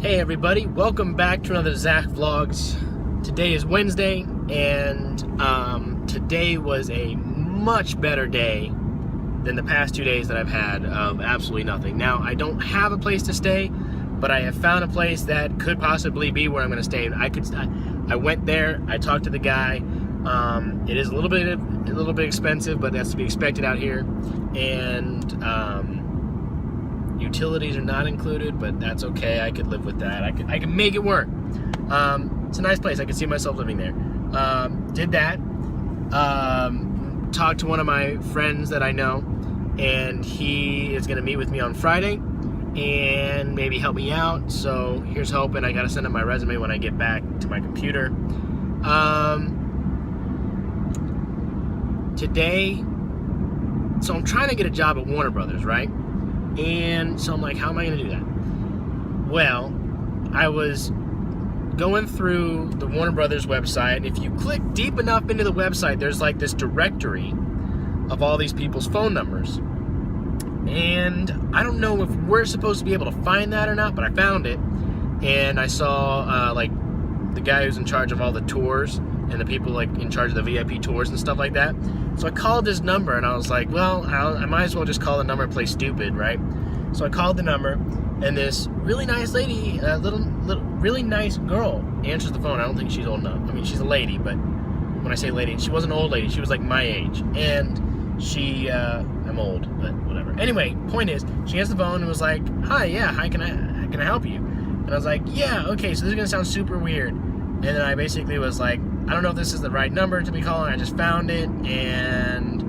Hey everybody, welcome back to another Zach Vlogs. Today is Wednesday, and today was a much better day than the past 2 days that I've had of absolutely nothing. Now, I don't have a place to stay, but I have found a place that could possibly be where I'm going to stay. I went there, I talked to the guy. It is a little bit expensive, but that's to be expected out here, and utilities are not included, but that's okay. I could live with that. I can make it work. It's a nice place. I could see myself living there. Did that. Talked to one of my friends that I know, and he is going to meet with me on Friday and maybe help me out. So here's hoping. I got to send him my resume when I get back to my computer. Today, so I'm trying to get a job at Warner Brothers, right? And so I'm like, how am I going to do that? Well, I was going through the Warner Brothers website, and if you click deep enough into the website, there's like this directory of all these people's phone numbers. And I don't know if we're supposed to be able to find that or not, but I found it. And I saw like the guy who's in charge of all the tours and the people like in charge of the VIP tours and stuff like that. So I called this number, and I was like, well, I might as well just call the number and play stupid, right? So I called the number, and this really nice lady, really nice girl answers the phone. I don't think she's old enough. I mean, she's a lady, but when I say lady, she wasn't an old lady. She was like my age, and she, I'm old, but whatever. Anyway, point is, she answered the phone and was like, hi, how can I help you? And I was like, yeah, okay, so this is gonna sound super weird. And then I basically was like, I don't know if this is the right number to be calling. I just found it, and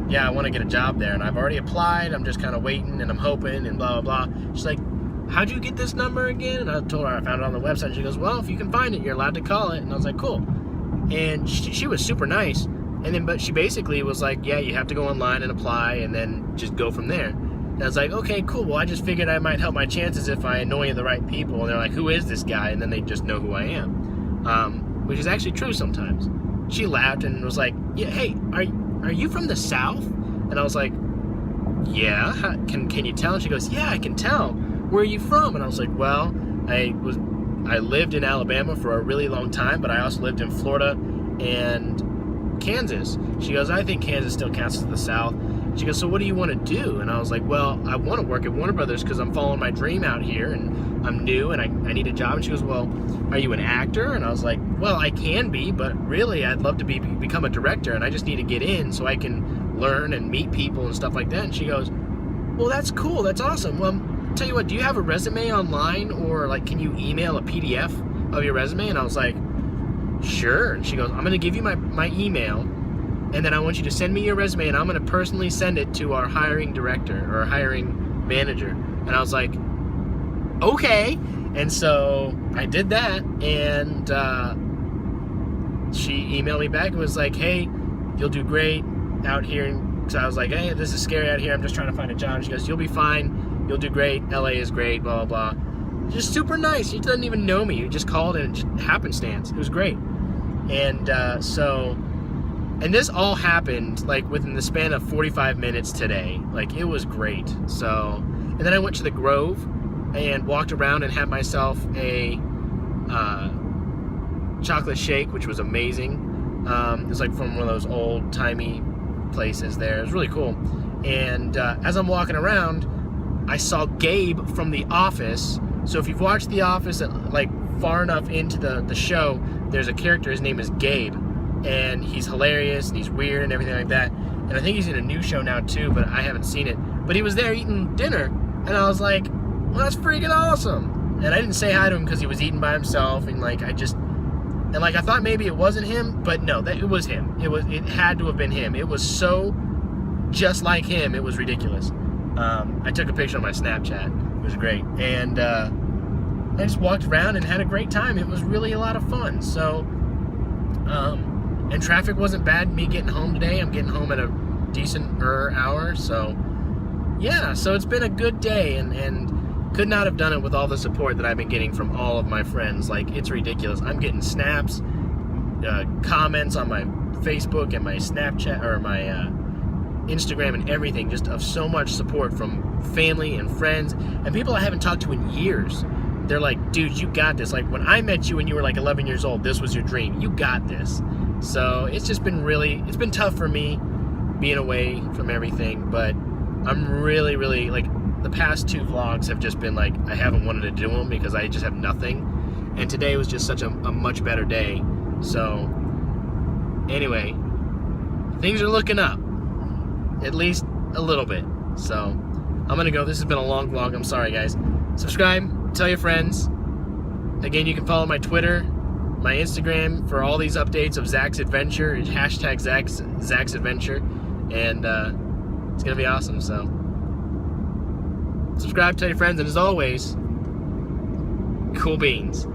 yeah, I want to get a job there, and I've already applied. I'm just kind of waiting, and I'm hoping, and blah, blah, blah. She's like, how'd you get this number again? And I told her I found it on the website. She goes, well, if you can find it, you're allowed to call it. And I was like, cool. And she was super nice. And then, but she basically was like, yeah, you have to go online and apply, and then just go from there. And I was like, okay, cool. Well, I just figured I might help my chances if I annoy the right people. And they're like, who is this guy? And then they just know who I am, which is actually true sometimes. She laughed and was like, yeah, hey, are you from the South? And I was like, yeah, can you tell? And she goes, yeah, I can tell. Where are you from? And I was like, well, I lived in Alabama for a really long time, but I also lived in Florida and Kansas. She goes, I think Kansas still counts as the South. She goes, so what do you want to do? And I was like, well, I want to work at Warner Brothers because I'm following my dream out here, and I'm new, and I need a job. And she goes, well, are you an actor? And I was like, well, I can be, but really I'd love to become a director, and I just need to get in so I can learn and meet people and stuff like that. And she goes, well, that's cool. That's awesome. Well, tell you what, do you have a resume online, or like, can you email a PDF of your resume? And I was like, sure. And she goes, I'm going to give you my email, and then I want you to send me your resume, and I'm going to personally send it to our hiring director or hiring manager. And I was like, okay. And so I did that, and she emailed me back and was like, hey, you'll do great out here. So I was like, hey, this is scary out here. I'm just trying to find a job. And she goes, you'll be fine. You'll do great. LA is great, blah, blah, blah. Just super nice. She doesn't even know me. You just called, and it just happenstance. It was great. And and this all happened like within the span of 45 minutes today. Like, it was great. So, and then I went to the Grove and walked around and had myself a chocolate shake, which was amazing. It was like from one of those old-timey places there. It was really cool. And as I'm walking around, I saw Gabe from The Office. So if you've watched The Office like far enough into the show, there's a character, his name is Gabe. And he's hilarious, and he's weird, and everything like that. And I think he's in a new show now, too, but I haven't seen it. But he was there eating dinner, and I was like, well, that's freaking awesome. And I didn't say hi to him because he was eating by himself, and like, I thought maybe it wasn't him, but no, it was him. It had to have been him. It was so just like him, it was ridiculous. I took a picture on my Snapchat. It was great. And I just walked around and had a great time. It was really a lot of fun. So, and traffic wasn't bad me getting home today. I'm getting home at a decent hour. So, yeah, so it's been a good day, and could not have done it with all the support that I've been getting from all of my friends. Like, it's ridiculous. I'm getting snaps, comments on my Facebook and my Snapchat, or my Instagram and everything, just of so much support from family and friends and people I haven't talked to in years. They're like, dude, you got this. Like, when I met you when you were like 11 years old, this was your dream. You got this. So it's just been it's been tough for me being away from everything, but I'm really, really, like, the past 2 vlogs have just been like, I haven't wanted to do them because I just have nothing. And today was just such a much better day. So anyway, things are looking up, at least a little bit. So I'm gonna go. This has been a long vlog. I'm sorry, guys. Subscribe, tell your friends. Again, you can follow my Twitter, my Instagram for all these updates of Zach's adventure. Hashtag Zach's adventure, and it's gonna be awesome. So subscribe, tell your friends, and as always, cool beans.